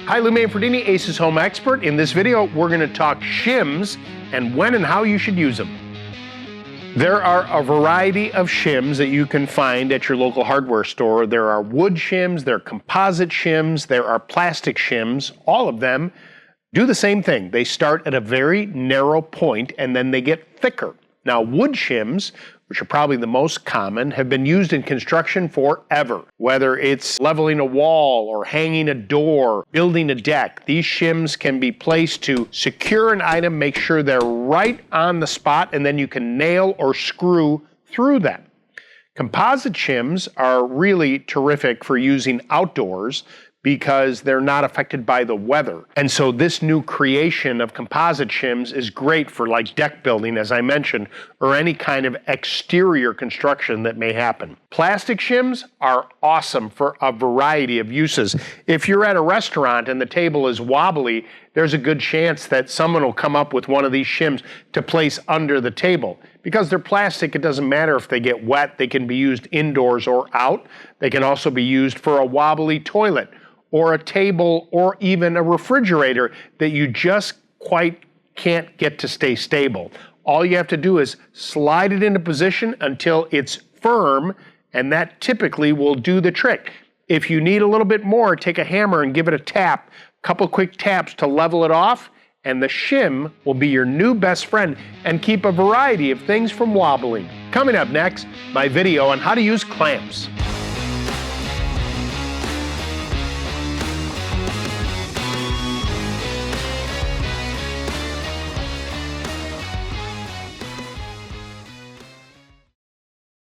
Hi, Lou Manfredini, Ace's Home Expert. In this video, we're going to talk shims and when and how you should use them. There are a variety of shims that you can find at your local hardware store. There are wood shims, there are composite shims, there are plastic shims. All of them do the same thing. They start at a very narrow point and then they get thicker. Now, wood shims, which are probably the most common, have been used in construction forever. Whether it's leveling a wall or hanging a door, building a deck, these shims can be placed to secure an item, make sure they're right on the spot, and then you can nail or screw through them. Composite shims are really terrific for using outdoors because they're not affected by the weather. And so this new creation of composite shims is great for like deck building, as I mentioned, or any kind of exterior construction that may happen. Plastic shims are awesome for a variety of uses. If you're at a restaurant and the table is wobbly, there's a good chance that someone will come up with one of these shims to place under the table. Because they're plastic, it doesn't matter if they get wet. They can be used indoors or out. They can also be used for a wobbly toilet, or a table, or even a refrigerator that you just quite can't get to stay stable. All you have to do is slide it into position until it's firm, and that typically will do the trick. If you need a little bit more, take a hammer and give it a tap, a couple quick taps to level it off, and the shim will be your new best friend and keep a variety of things from wobbling. Coming up next, my video on how to use clamps.